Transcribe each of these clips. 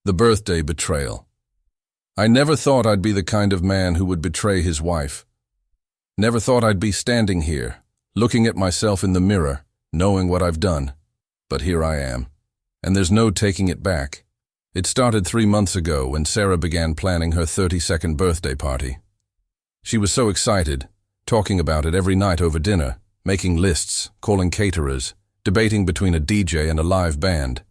The birthday betrayal. I never thought I'd be the kind of man who would betray his wife. Never thought I'd be standing here, looking at myself in the mirror, knowing what I've done. But here I am, and there's no taking it back. It started 3 months ago when Sarah began planning her 32nd birthday party. She was so excited, talking about it every night over dinner, making lists, calling caterers, debating between a DJ and a live band.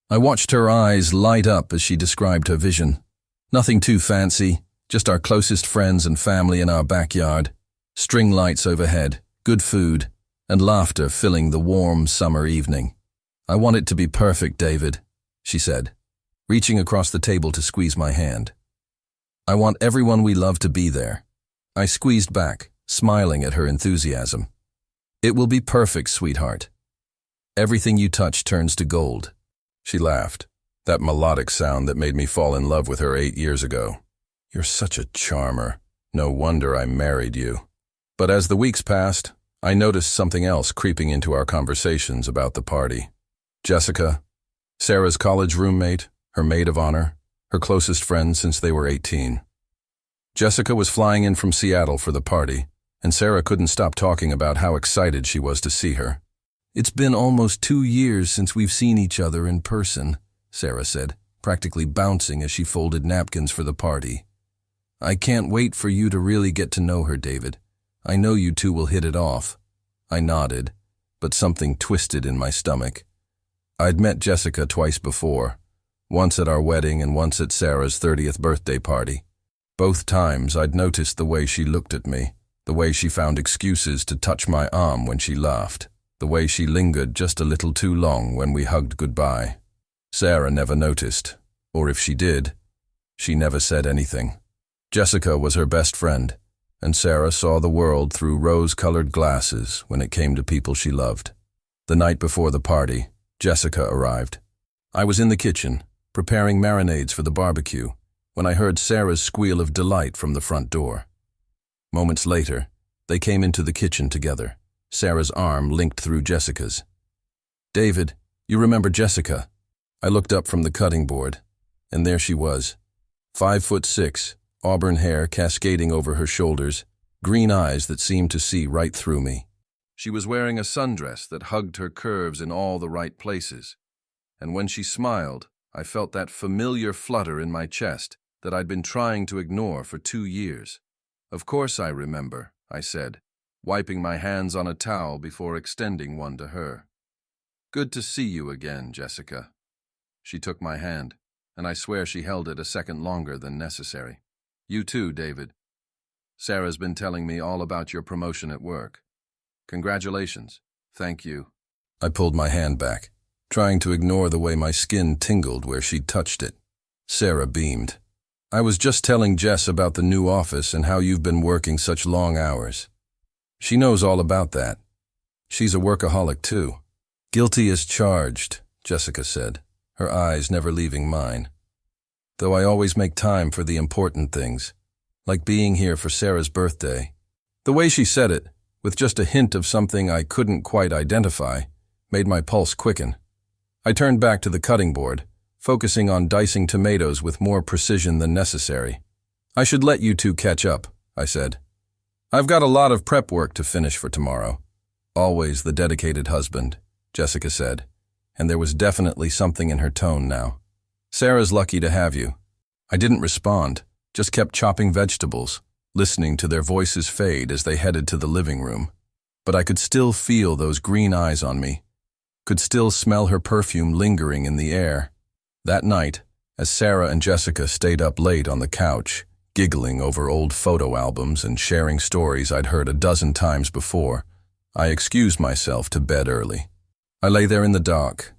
I watched her eyes light up as she described her vision. Nothing too fancy, just our closest friends and family in our backyard, string lights overhead, good food, and laughter filling the warm summer evening. "I want it to be perfect, David," she said, reaching across the table to squeeze my hand. "I want everyone we love to be there." I squeezed back, smiling at her enthusiasm. "It will be perfect, sweetheart. Everything you touch turns to gold." She laughed, that melodic sound that made me fall in love with her 8 years ago. "You're such a charmer. No wonder I married you." But as the weeks passed, I noticed something else creeping into our conversations about the party. Jessica, Sarah's college roommate, her maid of honor, her closest friend since they were 18. Jessica was flying in from Seattle for the party, and Sarah couldn't stop talking about how excited she was to see her. "It's been almost 2 years since we've seen each other in person," Sarah said, practically bouncing as she folded napkins for the party. "I can't wait for you to really get to know her, David. I know you two will hit it off." I nodded, but something twisted in my stomach. I'd met Jessica twice before, once at our wedding and once at Sarah's 30th birthday party. Both times I'd noticed the way she looked at me, the way she found excuses to touch my arm when she laughed, the way she lingered just a little too long when we hugged goodbye. Sarah never noticed, or if she did, she never said anything. Jessica was her best friend, and Sarah saw the world through rose-colored glasses when it came to people she loved. The night before the party, Jessica arrived. I was in the kitchen, preparing marinades for the barbecue, when I heard Sarah's squeal of delight from the front door. Moments later, they came into the kitchen together, Sarah's arm linked through Jessica's. "David, you remember Jessica?" I looked up from the cutting board, and there she was, 5'6", auburn hair cascading over her shoulders, green eyes that seemed to see right through me. She was wearing a sundress that hugged her curves in all the right places, and when she smiled, I felt that familiar flutter in my chest that I'd been trying to ignore for 2 years. "Of course I remember," I said, wiping my hands on a towel before extending one to her. "Good to see you again, Jessica." She took my hand, and I swear she held it a second longer than necessary. "You too, David. Sarah's been telling me all about your promotion at work. Congratulations." "Thank you." I pulled my hand back, trying to ignore the way my skin tingled where she'd touched it. Sarah beamed. "I was just telling Jess about the new office and how you've been working such long hours. She knows all about that. She's a workaholic too." "Guilty as charged," Jessica said, her eyes never leaving mine. "Though I always make time for the important things, like being here for Sarah's birthday." The way she said it, with just a hint of something I couldn't quite identify, made my pulse quicken. I turned back to the cutting board, focusing on dicing tomatoes with more precision than necessary. "I should let you two catch up," I said. "I've got a lot of prep work to finish for tomorrow." "Always the dedicated husband," Jessica said, and there was definitely something in her tone now. "Sarah's lucky to have you." I didn't respond, just kept chopping vegetables, listening to their voices fade as they headed to the living room. But I could still feel those green eyes on me, could still smell her perfume lingering in the air. That night, as Sarah and Jessica stayed up late on the couch, giggling over old photo albums and sharing stories I'd heard a dozen times before, I excused myself to bed early. I lay there in the dark,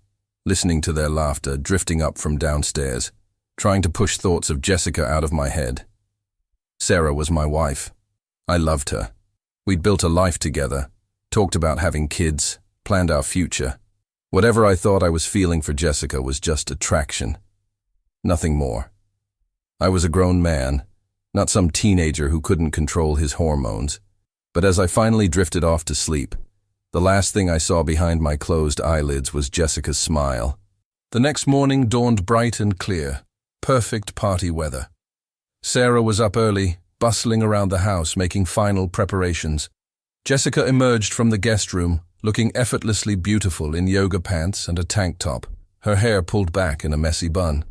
listening to their laughter drifting up from downstairs, trying to push thoughts of Jessica out of my head. Sarah was my wife. I loved her. We'd built a life together, talked about having kids, planned our future. Whatever I thought I was feeling for Jessica was just attraction. Nothing more. I was a grown man, not some teenager who couldn't control his hormones. But as I finally drifted off to sleep, the last thing I saw behind my closed eyelids was Jessica's smile. The next morning dawned bright and clear. Perfect party weather. Sarah was up early, bustling around the house, making final preparations. Jessica emerged from the guest room, looking effortlessly beautiful in yoga pants and a tank top, her hair pulled back in a messy bun.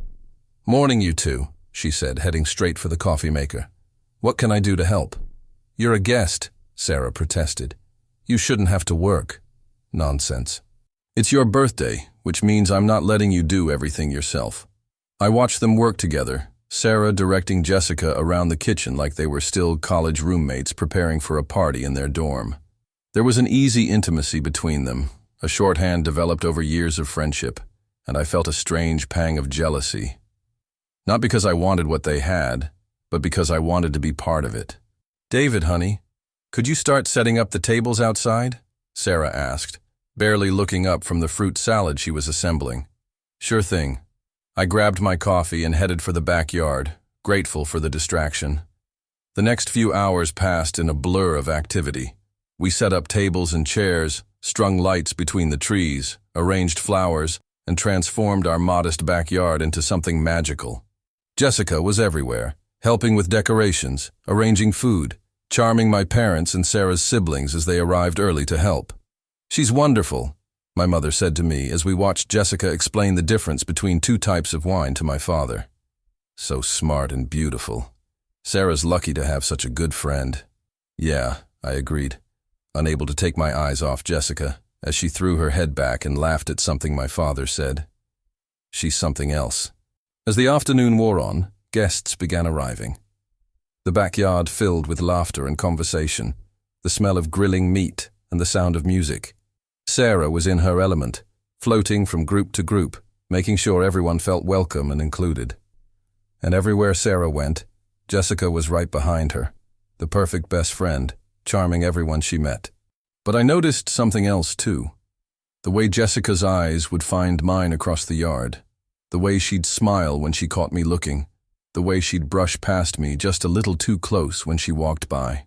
"Morning, you two," she said, heading straight for the coffee maker. "What can I do to help?" "You're a guest," Sarah protested. "You shouldn't have to work." "Nonsense. It's your birthday, which means I'm not letting you do everything yourself." I watched them work together, Sarah directing Jessica around the kitchen like they were still college roommates preparing for a party in their dorm. There was an easy intimacy between them, a shorthand developed over years of friendship, and I felt a strange pang of jealousy. Not because I wanted what they had, but because I wanted to be part of it. "David, honey, could you start setting up the tables outside?" Sarah asked, barely looking up from the fruit salad she was assembling. "Sure thing." I grabbed my coffee and headed for the backyard, grateful for the distraction. The next few hours passed in a blur of activity. We set up tables and chairs, strung lights between the trees, arranged flowers, and transformed our modest backyard into something magical. Jessica was everywhere, helping with decorations, arranging food, charming my parents and Sarah's siblings as they arrived early to help. "She's wonderful," my mother said to me as we watched Jessica explain the difference between two types of wine to my father. "So smart and beautiful. Sarah's lucky to have such a good friend." "Yeah," I agreed, unable to take my eyes off Jessica, as she threw her head back and laughed at something my father said. "She's something else." As the afternoon wore on, guests began arriving. The backyard filled with laughter and conversation, the smell of grilling meat and the sound of music. Sarah was in her element, floating from group to group, making sure everyone felt welcome and included. And everywhere Sarah went, Jessica was right behind her, the perfect best friend, charming everyone she met. But I noticed something else too. The way Jessica's eyes would find mine across the yard, the way she'd smile when she caught me looking, the way she'd brush past me just a little too close when she walked by.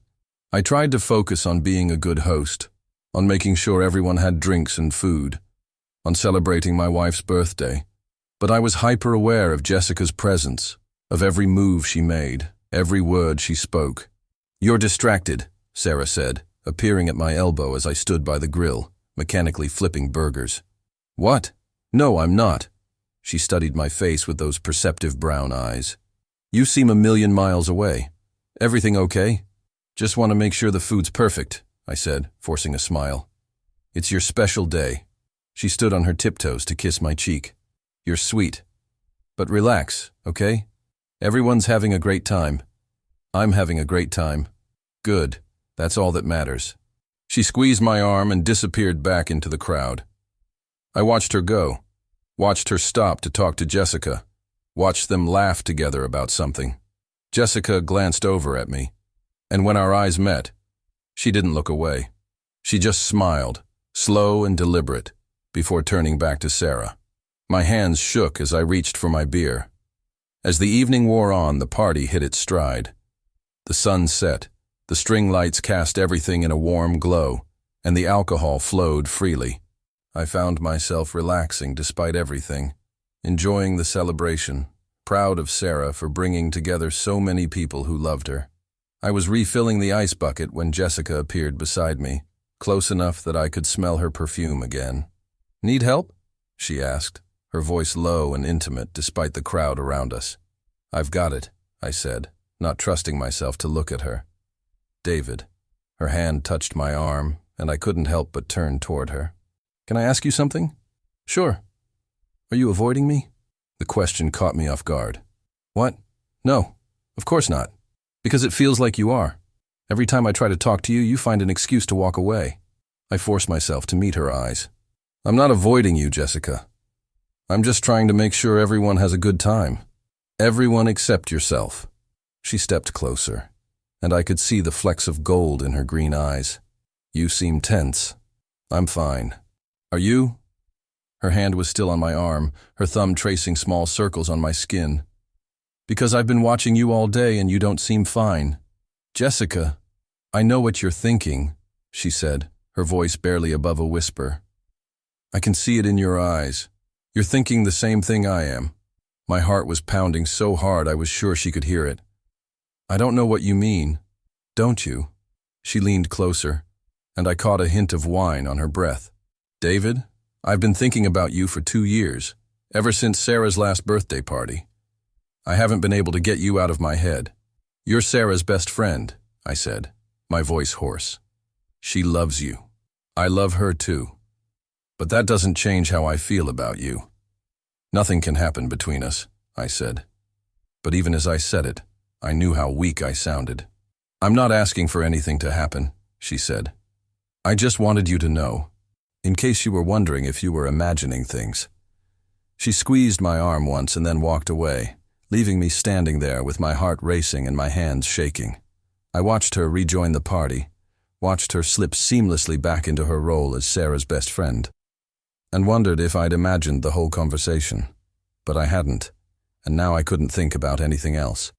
I tried to focus on being a good host, on making sure everyone had drinks and food, on celebrating my wife's birthday. But I was hyper-aware of Jessica's presence, of every move she made, every word she spoke. "You're distracted," Sarah said, appearing at my elbow as I stood by the grill, mechanically flipping burgers. "What? No, I'm not." She studied my face with those perceptive brown eyes. "You seem a million miles away. Everything okay?" "Just want to make sure the food's perfect," I said, forcing a smile. "It's your special day." She stood on her tiptoes to kiss my cheek. "You're sweet. But relax, okay? Everyone's having a great time." "I'm having a great time." "Good. That's all that matters." She squeezed my arm and disappeared back into the crowd. I watched her go, watched her stop to talk to Jessica, watched them laugh together about something. Jessica glanced over at me, and when our eyes met, she didn't look away. She just smiled, slow and deliberate, before turning back to Sarah. My hands shook as I reached for my beer. As the evening wore on, the party hit its stride. The sun set, the string lights cast everything in a warm glow, and the alcohol flowed freely. I found myself relaxing despite everything, enjoying the celebration, proud of Sarah for bringing together so many people who loved her. I was refilling the ice bucket when Jessica appeared beside me, close enough that I could smell her perfume again. "Need help?" she asked, her voice low and intimate despite the crowd around us. "I've got it," I said, not trusting myself to look at her. "David." Her hand touched my arm, and I couldn't help but turn toward her. "Can I ask you something?" "Sure." "Are you avoiding me?" The question caught me off guard. "What? No, of course not. Because it feels like you are. Every time I try to talk to you, you find an excuse to walk away." I forced myself to meet her eyes. "I'm not avoiding you, Jessica. I'm just trying to make sure everyone has a good time. Everyone except yourself." She stepped closer, and I could see the flecks of gold in her green eyes. "You seem tense." "I'm fine. Are you?" Her hand was still on my arm, her thumb tracing small circles on my skin. "Because I've been watching you all day and you don't seem fine." "Jessica, I know what you're thinking," she said, her voice barely above a whisper. "I can see it in your eyes. You're thinking the same thing I am. My heart was pounding so hard I was sure she could hear it. I don't know what you mean. Don't you? She leaned closer, and I caught a hint of wine on her breath. David, I've been thinking about you for 2 years, ever since Sarah's last birthday party. I haven't been able to get you out of my head. You're Sarah's best friend, I said, my voice hoarse. She loves you. I love her too. But that doesn't change how I feel about you. Nothing can happen between us, I said. But even as I said it, I knew how weak I sounded. I'm not asking for anything to happen, she said. I just wanted you to know, in case you were wondering if you were imagining things. She squeezed my arm once and then walked away, leaving me standing there with my heart racing and my hands shaking. I watched her rejoin the party, watched her slip seamlessly back into her role as Sarah's best friend, and wondered if I'd imagined the whole conversation. But I hadn't, and now I couldn't think about anything else.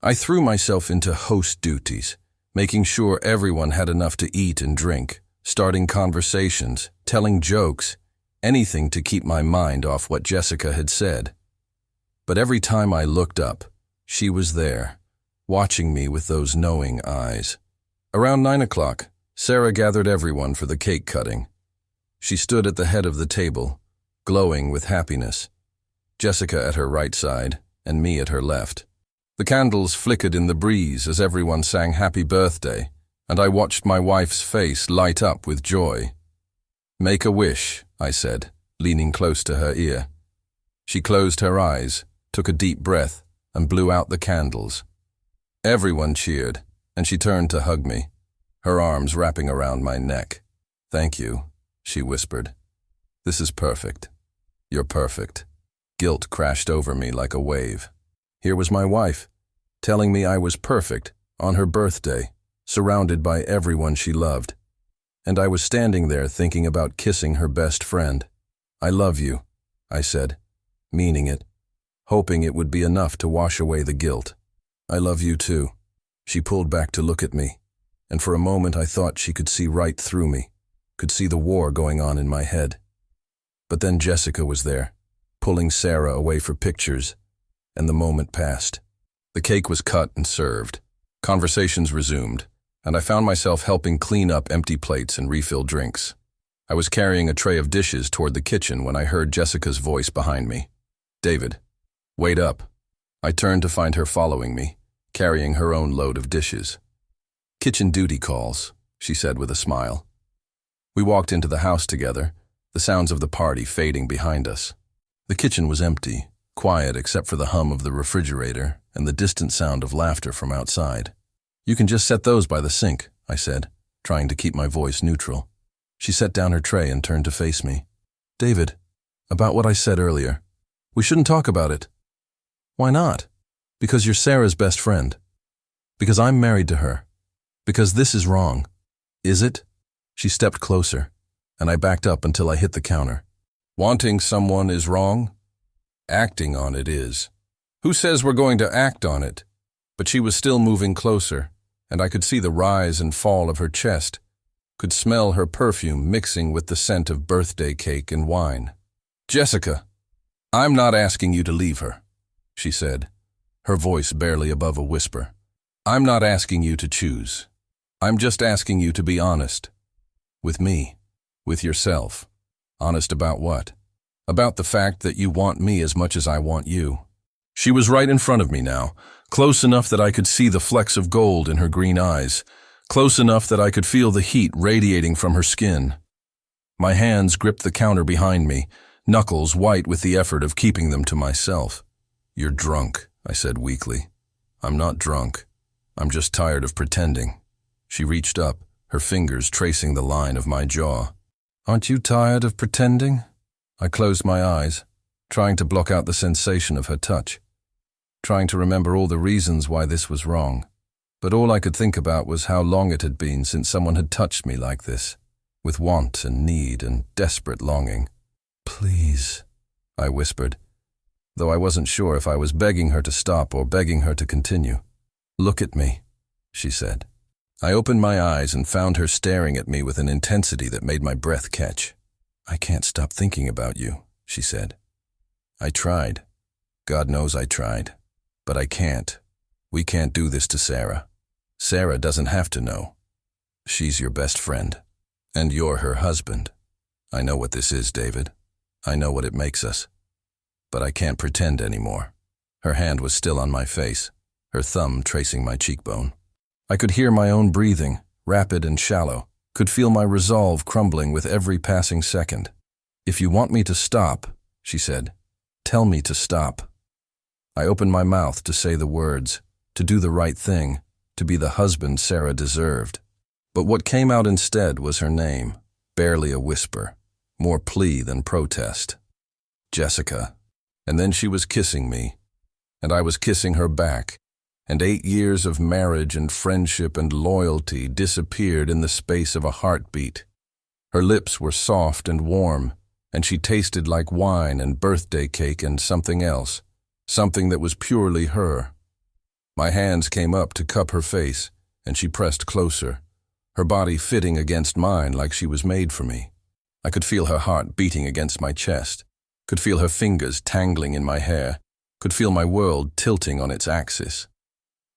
I threw myself into host duties, making sure everyone had enough to eat and drink, starting conversations, telling jokes, anything to keep my mind off what Jessica had said. But every time I looked up, she was there, watching me with those knowing eyes. Around 9 o'clock, Sarah gathered everyone for the cake cutting. She stood at the head of the table, glowing with happiness, Jessica at her right side and me at her left. The candles flickered in the breeze as everyone sang happy birthday, and I watched my wife's face light up with joy. Make a wish, I said, leaning close to her ear. She closed her eyes, took a deep breath, and blew out the candles. Everyone cheered, and she turned to hug me, her arms wrapping around my neck. Thank you, she whispered. This is perfect. You're perfect. Guilt crashed over me like a wave. Here was my wife, telling me I was perfect on her birthday, surrounded by everyone she loved. And I was standing there thinking about kissing her best friend. I love you, I said, meaning it, hoping it would be enough to wash away the guilt. I love you too. She pulled back to look at me, and for a moment I thought she could see right through me, could see the war going on in my head. But then Jessica was there, pulling Sarah away for pictures, and the moment passed. The cake was cut and served. Conversations resumed, and I found myself helping clean up empty plates and refill drinks. I was carrying a tray of dishes toward the kitchen when I heard Jessica's voice behind me. David, wait up. I turned to find her following me, carrying her own load of dishes. Kitchen duty calls, she said with a smile. We walked into the house together, the sounds of the party fading behind us. The kitchen was empty, quiet except for the hum of the refrigerator and the distant sound of laughter from outside. You can just set those by the sink, I said, trying to keep my voice neutral. She set down her tray and turned to face me. David, about what I said earlier. We shouldn't talk about it. Why not? Because you're Sarah's best friend. Because I'm married to her. Because this is wrong. Is it? She stepped closer, and I backed up until I hit the counter. Wanting someone is wrong? Acting on it is. Who says we're going to act on it? But she was still moving closer, and I could see the rise and fall of her chest, could smell her perfume mixing with the scent of birthday cake and wine. Jessica, I'm not asking you to leave her, she said, her voice barely above a whisper. I'm not asking you to choose. I'm just asking you to be honest. With me. With yourself. Honest about what? About the fact that you want me as much as I want you. She was right in front of me now, close enough that I could see the flecks of gold in her green eyes, close enough that I could feel the heat radiating from her skin. My hands gripped the counter behind me, knuckles white with the effort of keeping them to myself. You're drunk, I said weakly. I'm not drunk. I'm just tired of pretending. She reached up, her fingers tracing the line of my jaw. Aren't you tired of pretending? I closed my eyes, trying to block out the sensation of her touch, trying to remember all the reasons why this was wrong. But all I could think about was how long it had been since someone had touched me like this, with want and need and desperate longing. Please, I whispered, though I wasn't sure if I was begging her to stop or begging her to continue. Look at me, she said. I opened my eyes and found her staring at me with an intensity that made my breath catch. I can't stop thinking about you, she said. I tried. God knows I tried. But I can't. We can't do this to Sarah. Sarah doesn't have to know. She's your best friend. And you're her husband. I know what this is, David. I know what it makes us. But I can't pretend anymore. Her hand was still on my face, her thumb tracing my cheekbone. I could hear my own breathing, rapid and shallow, could feel my resolve crumbling with every passing second. If you want me to stop, she said, tell me to stop. I opened my mouth to say the words, to do the right thing, to be the husband Sarah deserved. But what came out instead was her name, barely a whisper, more plea than protest. Jessica. And then she was kissing me, and I was kissing her back, and 8 years of marriage and friendship and loyalty disappeared in the space of a heartbeat. Her lips were soft and warm, and she tasted like wine and birthday cake and something else, something that was purely her. My hands came up to cup her face, and she pressed closer, her body fitting against mine like she was made for me. I could feel her heart beating against my chest, could feel her fingers tangling in my hair, could feel my world tilting on its axis.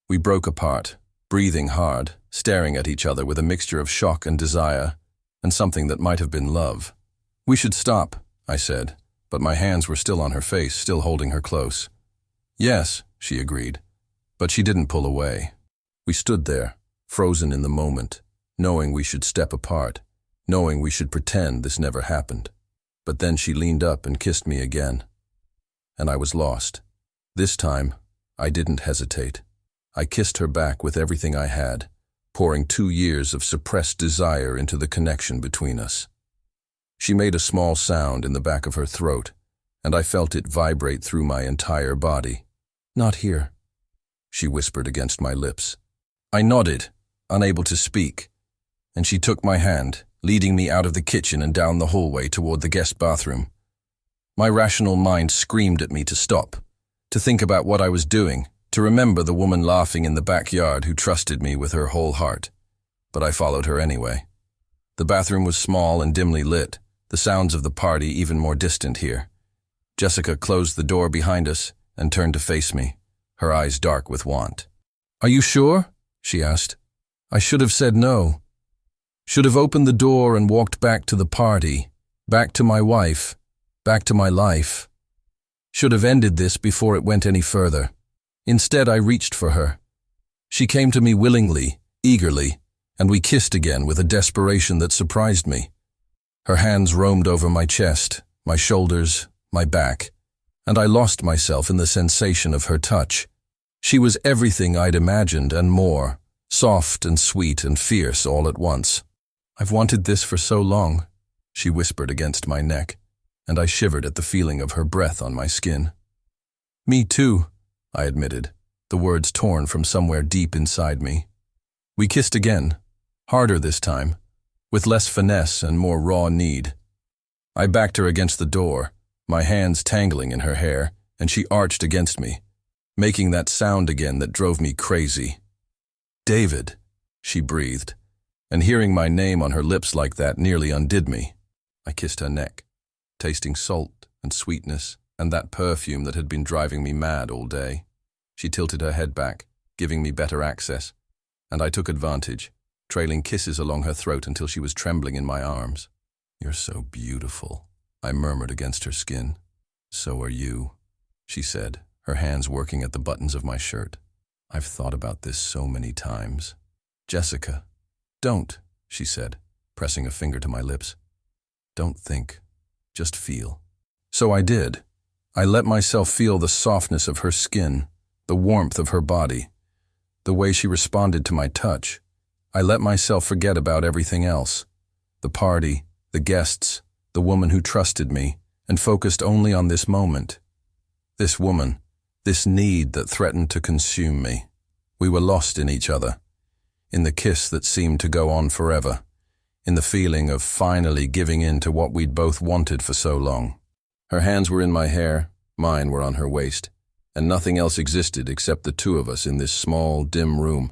We broke apart, breathing hard, staring at each other with a mixture of shock and desire, and something that might have been love. We should stop, I said, but my hands were still on her face, still holding her close. Yes, she agreed, but she didn't pull away. We stood there, frozen in the moment, knowing we should step apart, knowing we should pretend this never happened. But then she leaned up and kissed me again. And I was lost. This time, I didn't hesitate. I kissed her back with everything I had, pouring 2 years of suppressed desire into the connection between us. She made a small sound in the back of her throat, and I felt it vibrate through my entire body. Not here, she whispered against my lips. I nodded, unable to speak, and she took my hand, leading me out of the kitchen and down the hallway toward the guest bathroom. My rational mind screamed at me to stop, to think about what I was doing, to remember the woman laughing in the backyard who trusted me with her whole heart. But I followed her anyway. The bathroom was small and dimly lit, the sounds of the party even more distant here. Jessica closed the door behind us and turned to face me, her eyes dark with want. Are you sure? She asked. I should have said no. Should have opened the door and walked back to the party, back to my wife, back to my life. Should have ended this before it went any further. Instead, I reached for her. She came to me willingly, eagerly, and we kissed again with a desperation that surprised me. Her hands roamed over my chest, my shoulders, my back, and I lost myself in the sensation of her touch. She was everything I'd imagined and more, soft and sweet and fierce all at once. I've wanted this for so long, she whispered against my neck, and I shivered at the feeling of her breath on my skin. Me too, I admitted, the words torn from somewhere deep inside me. We kissed again, harder this time, with less finesse and more raw need. I backed her against the door, my hands tangling in her hair, and she arched against me, making that sound again that drove me crazy. David, she breathed, and hearing my name on her lips like that nearly undid me. I kissed her neck, tasting salt and sweetness and that perfume that had been driving me mad all day. She tilted her head back, giving me better access, and I took advantage, trailing kisses along her throat until she was trembling in my arms. You're so beautiful, I murmured against her skin. So are you, she said, her hands working at the buttons of my shirt. I've thought about this so many times. Jessica, don't, she said, pressing a finger to my lips. Don't think, just feel. So I did. I let myself feel the softness of her skin, the warmth of her body, the way she responded to my touch. I let myself forget about everything else, the party, the guests, the woman who trusted me, and focused only on this moment. This woman, this need that threatened to consume me. We were lost in each other, in the kiss that seemed to go on forever, in the feeling of finally giving in to what we'd both wanted for so long. Her hands were in my hair, mine were on her waist, and nothing else existed except the two of us in this small, dim room,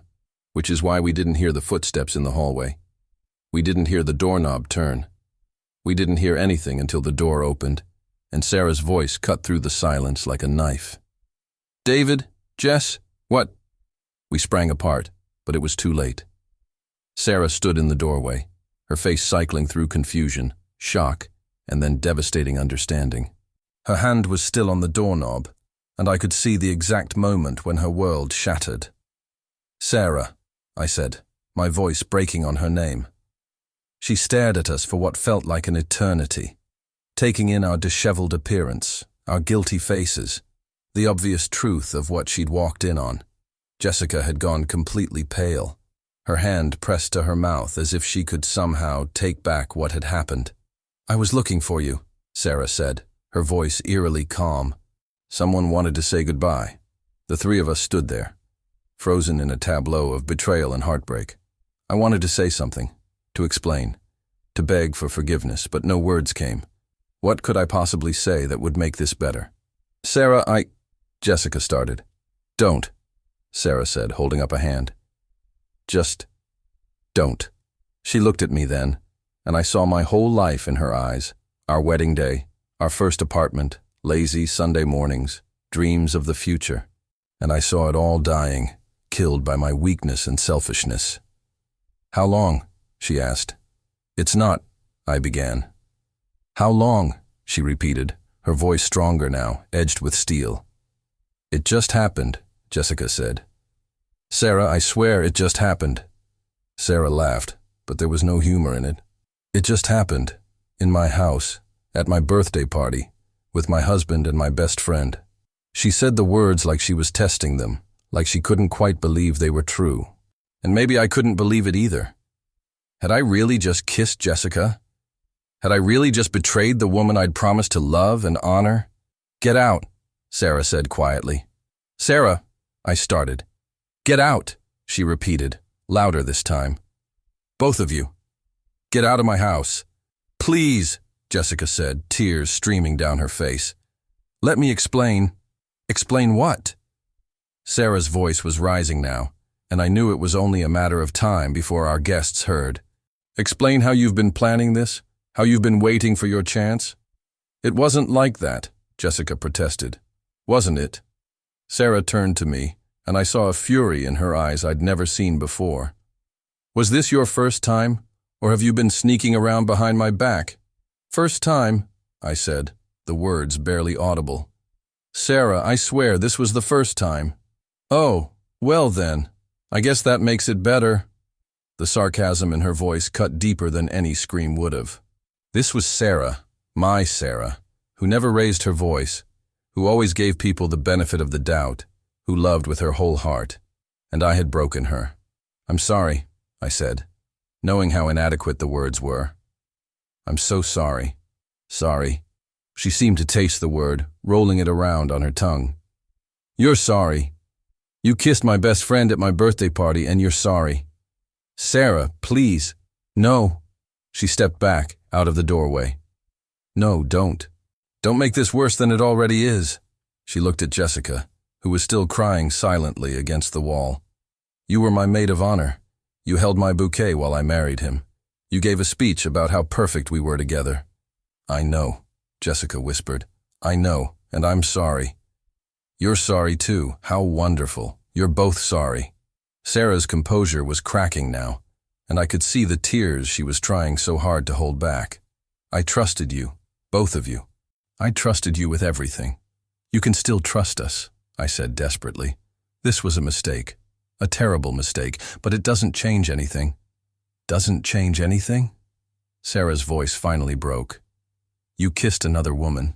which is why we didn't hear the footsteps in the hallway. We didn't hear the doorknob turn. We didn't hear anything until the door opened, and Sarah's voice cut through the silence like a knife. David? Jess? What? We sprang apart, but it was too late. Sarah stood in the doorway, her face cycling through confusion, shock, and then devastating understanding. Her hand was still on the doorknob, and I could see the exact moment when her world shattered. "Sarah," I said, my voice breaking on her name. She stared at us for what felt like an eternity, taking in our disheveled appearance, our guilty faces, the obvious truth of what she'd walked in on. Jessica had gone completely pale, her hand pressed to her mouth as if she could somehow take back what had happened. "I was looking for you," Sarah said, her voice eerily calm. Someone wanted to say goodbye. The three of us stood there, frozen in a tableau of betrayal and heartbreak. I wanted to say something, to explain, to beg for forgiveness, but no words came. What could I possibly say that would make this better? "Sarah, Jessica started. "Don't," Sarah said, holding up a hand. "Just don't." She looked at me then, and I saw my whole life in her eyes. Our wedding day, our first apartment, lazy Sunday mornings, dreams of the future. And I saw it all dying, killed by my weakness and selfishness. "How long?" she asked. "It's not," I began. "How long?" she repeated, her voice stronger now, edged with steel. "It just happened," Jessica said. "Sarah, I swear it just happened." Sarah laughed, but there was no humor in it. "It just happened, in my house, at my birthday party, with my husband and my best friend." She said the words like she was testing them, like she couldn't quite believe they were true. And maybe I couldn't believe it either. Had I really just kissed Jessica? Had I really just betrayed the woman I'd promised to love and honor? "Get out," Sarah said quietly. "Sarah," I started. "Get out," she repeated, louder this time. "Both of you. Get out of my house." "Please," Jessica said, tears streaming down her face. "Let me explain." "Explain what?" Sarah's voice was rising now, and I knew it was only a matter of time before our guests heard. "Explain how you've been planning this, how you've been waiting for your chance." "It wasn't like that," Jessica protested. "Wasn't it?" Sarah turned to me, and I saw a fury in her eyes I'd never seen before. "Was this your first time, or have you been sneaking around behind my back?" "First time," I said, the words barely audible. "Sarah, I swear this was the first time." "Oh, well then, I guess that makes it better." The sarcasm in her voice cut deeper than any scream would have. This was Sarah, my Sarah, who never raised her voice, who always gave people the benefit of the doubt, who loved with her whole heart. And I had broken her. "I'm sorry," I said, knowing how inadequate the words were. "I'm so sorry. Sorry." She seemed to taste the word, rolling it around on her tongue. "You're sorry. You kissed my best friend at my birthday party and you're sorry." "Sarah, please." "No." She stepped back, out of the doorway. "No, don't. Don't make this worse than it already is." She looked at Jessica, who was still crying silently against the wall. "You were my maid of honor. You held my bouquet while I married him. You gave a speech about how perfect we were together." "I know," Jessica whispered. "I know, and I'm sorry." "You're sorry too. How wonderful. You're both sorry." Sarah's composure was cracking now, and I could see the tears she was trying so hard to hold back. "I trusted you, both of you. I trusted you with everything." "You can still trust us," I said desperately. "This was a mistake, a terrible mistake, but it doesn't change anything." "Doesn't change anything?" Sarah's voice finally broke. "You kissed another woman.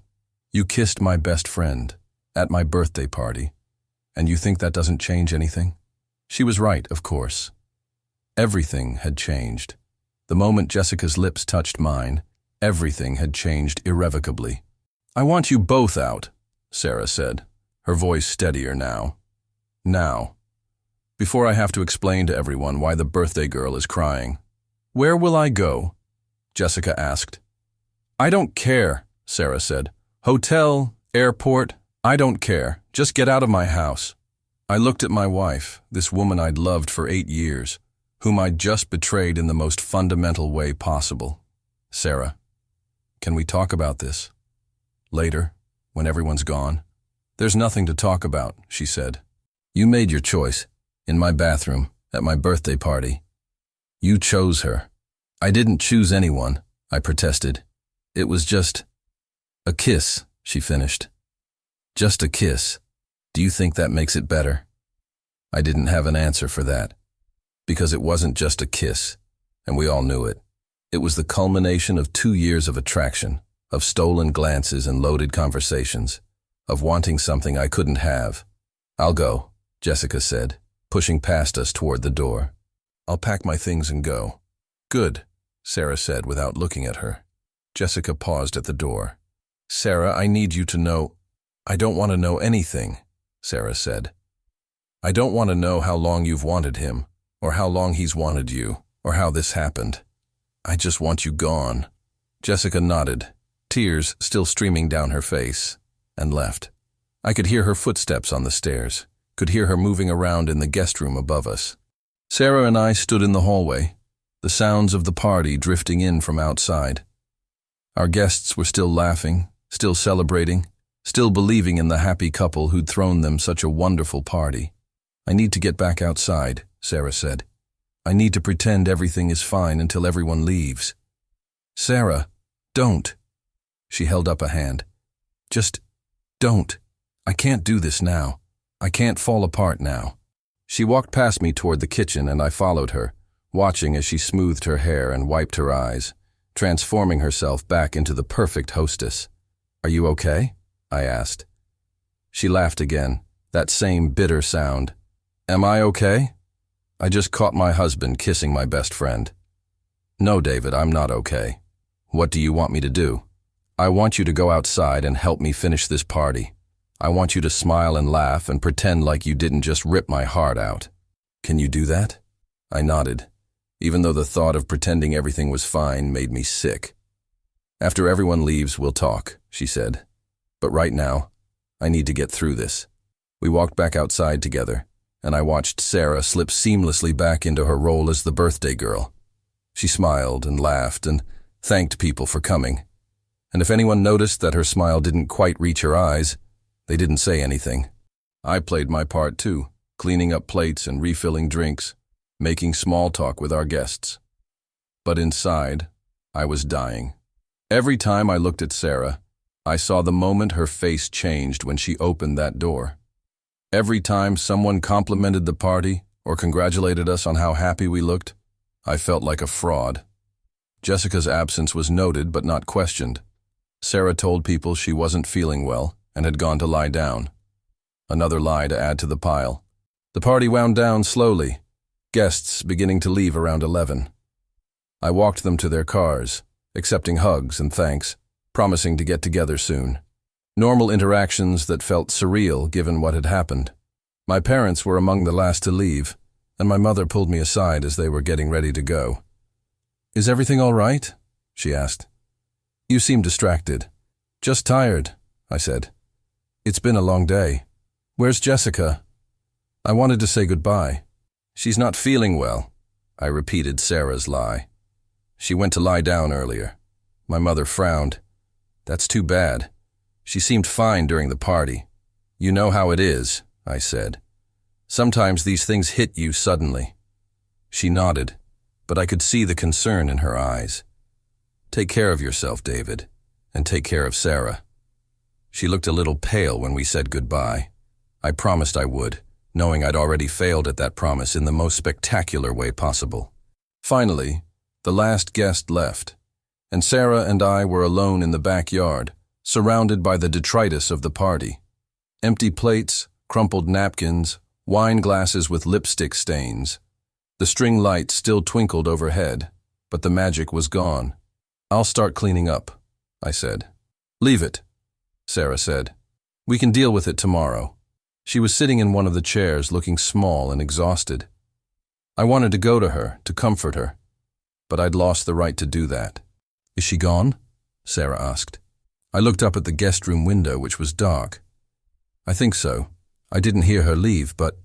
You kissed my best friend at my birthday party, and you think that doesn't change anything?" She was right, of course. Everything had changed. The moment Jessica's lips touched mine, everything had changed irrevocably. "I want you both out," Sarah said, her voice steadier now. "Now. Before I have to explain to everyone why the birthday girl is crying." "Where will I go?" Jessica asked. "I don't care," Sarah said. "Hotel, airport, I don't care. Just get out of my house." I looked at my wife, this woman I'd loved for 8 years, whom I'd just betrayed in the most fundamental way possible. "Sarah, can we talk about this? Later, when everyone's gone?" There's nothing to talk about, she said. You made your choice, in my bathroom, at my birthday party. You chose her. I didn't choose anyone, I protested. It was just a kiss, she finished. Just a kiss. Do you think that makes it better? I didn't have an answer for that, because it wasn't just a kiss, and we all knew it. It was the culmination of 2 years of attraction, of stolen glances and loaded conversations, of wanting something I couldn't have. I'll go, Jessica said, pushing past us toward the door. I'll pack my things and go. Good, Sarah said without looking at her. Jessica paused at the door. Sarah, I need you to know. I don't want to know anything, Sarah said. I don't want to know how long you've wanted him, or how long he's wanted you, or how this happened. I just want you gone. Jessica nodded, tears still streaming down her face, and left. I could hear her footsteps on the stairs, could hear her moving around in the guest room above us. Sarah and I stood in the hallway, the sounds of the party drifting in from outside. Our guests were still laughing, still celebrating, still believing in the happy couple who'd thrown them such a wonderful party. I need to get back outside, Sarah said. I need to pretend everything is fine until everyone leaves. Sarah, don't. She held up a hand. Just don't. I can't do this now. I can't fall apart now. She walked past me toward the kitchen and I followed her, watching as she smoothed her hair and wiped her eyes, transforming herself back into the perfect hostess. Are you okay? I asked. She laughed again, that same bitter sound. Am I okay? I just caught my husband kissing my best friend. No, David, I'm not okay. What do you want me to do? I want you to go outside and help me finish this party. I want you to smile and laugh and pretend like you didn't just rip my heart out. Can you do that? I nodded, even though the thought of pretending everything was fine made me sick. After everyone leaves, we'll talk, she said. But right now, I need to get through this. We walked back outside together, and I watched Sarah slip seamlessly back into her role as the birthday girl. She smiled and laughed and thanked people for coming. And if anyone noticed that her smile didn't quite reach her eyes, they didn't say anything. I played my part too, cleaning up plates and refilling drinks, making small talk with our guests. But inside, I was dying. Every time I looked at Sarah, I saw the moment her face changed when she opened that door. Every time someone complimented the party or congratulated us on how happy we looked, I felt like a fraud. Jessica's absence was noted but not questioned. Sarah told people she wasn't feeling well and had gone to lie down. Another lie to add to the pile. The party wound down slowly, guests beginning to leave around 11. I walked them to their cars, accepting hugs and thanks, promising to get together soon. Normal interactions that felt surreal given what had happened. My parents were among the last to leave, and my mother pulled me aside as they were getting ready to go. Is everything all right? She asked. You seem distracted. Just tired, I said. It's been a long day. Where's Jessica? I wanted to say goodbye. She's not feeling well, I repeated Sarah's lie. She went to lie down earlier. My mother frowned. That's too bad. She seemed fine during the party. You know how it is, I said. Sometimes these things hit you suddenly. She nodded, but I could see the concern in her eyes. Take care of yourself, David, and take care of Sarah. She looked a little pale when we said goodbye. I promised I would, knowing I'd already failed at that promise in the most spectacular way possible. Finally, the last guest left, and Sarah and I were alone in the backyard, surrounded by the detritus of the party. Empty plates, crumpled napkins, wine glasses with lipstick stains. The string lights still twinkled overhead, but the magic was gone. I'll start cleaning up, I said. Leave it, Sarah said. We can deal with it tomorrow. She was sitting in one of the chairs looking small and exhausted. I wanted to go to her, to comfort her, but I'd lost the right to do that. Is she gone? Sarah asked. I looked up at the guest room window, which was dark. I think so. I didn't hear her leave, but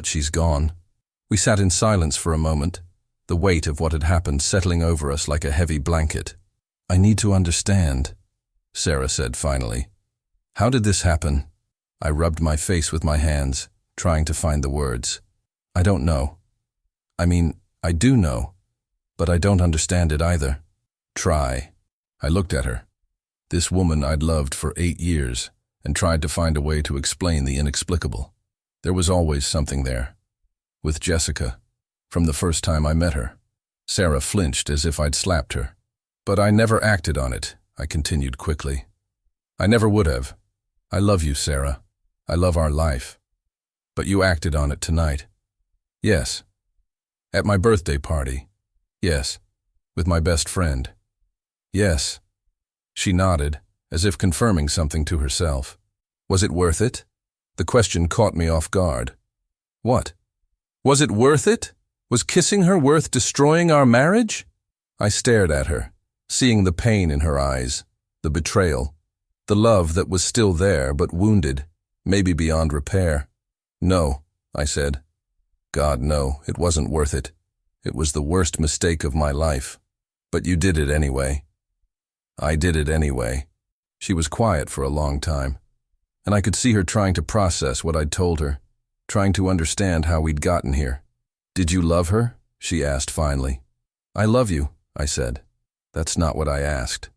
she's gone. We sat in silence for a moment, the weight of what had happened settling over us like a heavy blanket. I need to understand, Sarah said finally. How did this happen? I rubbed my face with my hands, trying to find the words. I don't know. I mean, I do know, but I don't understand it either. Try. I looked at her. This woman I'd loved for 8 years, and tried to find a way to explain the inexplicable. There was always something there. With Jessica, from the first time I met her. Sarah flinched as if I'd slapped her. But I never acted on it, I continued quickly. I never would have. I love you, Sarah. I love our life. But you acted on it tonight. Yes. At my birthday party. Yes. With my best friend. Yes. She nodded, as if confirming something to herself. Was it worth it? The question caught me off guard. What? Was it worth it? Was kissing her worth destroying our marriage? I stared at her, seeing the pain in her eyes, the betrayal, the love that was still there but wounded, maybe beyond repair. No, I said. God, no, it wasn't worth it. It was the worst mistake of my life. But you did it anyway. I did it anyway. She was quiet for a long time, and I could see her trying to process what I'd told her, trying to understand how we'd gotten here. Did you love her? She asked finally. I love you, I said. That's not what I asked.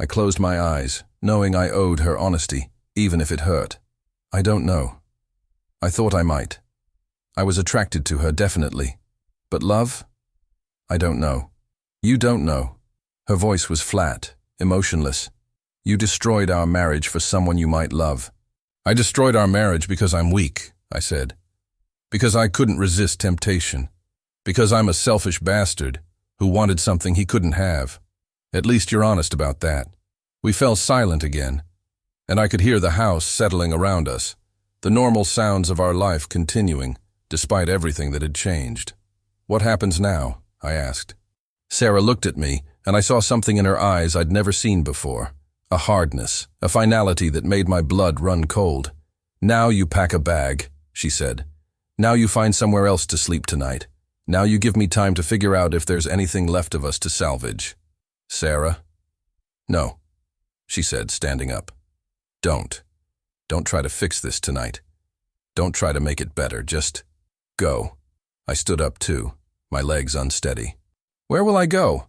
I closed my eyes, knowing I owed her honesty, even if it hurt. I don't know. I thought I might. I was attracted to her, definitely. But love? I don't know. You don't know. Her voice was flat, emotionless. You destroyed our marriage for someone you might love. I destroyed our marriage because I'm weak, I said. Because I couldn't resist temptation. Because I'm a selfish bastard who wanted something he couldn't have. At least you're honest about that. We fell silent again, and I could hear the house settling around us, the normal sounds of our life continuing, despite everything that had changed. What happens now? I asked. Sarah looked at me, and I saw something in her eyes I'd never seen before. A hardness, a finality that made my blood run cold. Now you pack a bag, she said. Now you find somewhere else to sleep tonight. Now you give me time to figure out if there's anything left of us to salvage. Sarah? No, she said, standing up. Don't. Don't try to fix this tonight. Don't try to make it better, just go. I stood up too, my legs unsteady. Where will I go?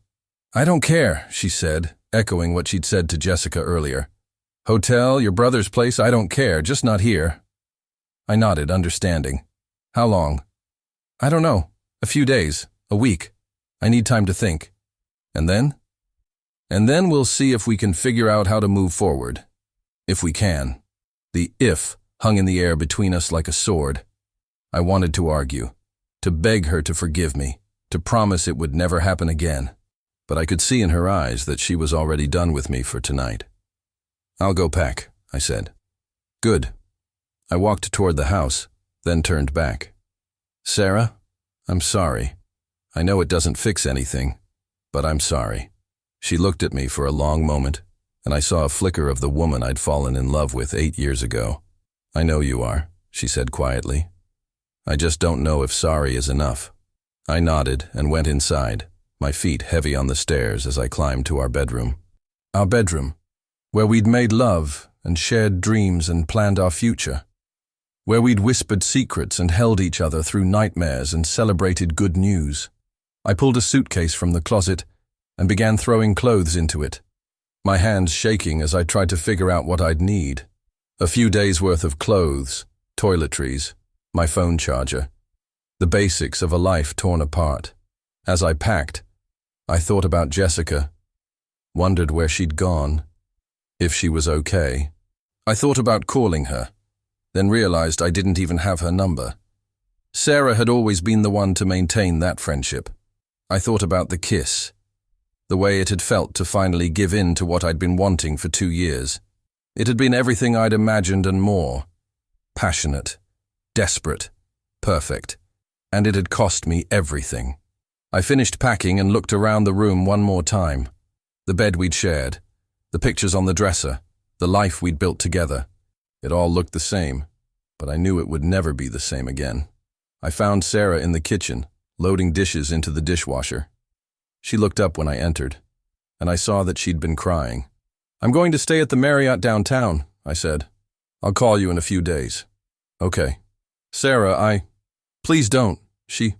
I don't care, she said, echoing what she'd said to Jessica earlier. Hotel, your brother's place, I don't care, just not here. I nodded, understanding. How long? I don't know. A few days, a week. I need time to think. And then? And then we'll see if we can figure out how to move forward. If we can. The if hung in the air between us like a sword. I wanted to argue, to beg her to forgive me, to promise it would never happen again. But I could see in her eyes that she was already done with me for tonight. I'll go pack, I said. Good. I walked toward the house, then turned back. Sarah, I'm sorry. I know it doesn't fix anything, but I'm sorry. She looked at me for a long moment, and I saw a flicker of the woman I'd fallen in love with 8 years ago. I know you are, she said quietly. I just don't know if sorry is enough. I nodded and went inside, my feet heavy on the stairs as I climbed to our bedroom. Our bedroom, where we'd made love and shared dreams and planned our future. Where we'd whispered secrets and held each other through nightmares and celebrated good news. I pulled a suitcase from the closet and began throwing clothes into it, my hands shaking as I tried to figure out what I'd need. A few days' worth of clothes, toiletries, my phone charger, the basics of a life torn apart. As I packed, I thought about Jessica, wondered where she'd gone, if she was okay. I thought about calling her, then realized I didn't even have her number. Sarah had always been the one to maintain that friendship. I thought about the kiss, the way it had felt to finally give in to what I'd been wanting for 2 years. It had been everything I'd imagined and more. Passionate, desperate, perfect. And it had cost me everything. I finished packing and looked around the room one more time. The bed we'd shared, the pictures on the dresser, the life we'd built together. It all looked the same, but I knew it would never be the same again. I found Sarah in the kitchen, loading dishes into the dishwasher. She looked up when I entered, and I saw that she'd been crying. I'm going to stay at the Marriott downtown, I said. I'll call you in a few days. Okay. Sarah, Please don't. She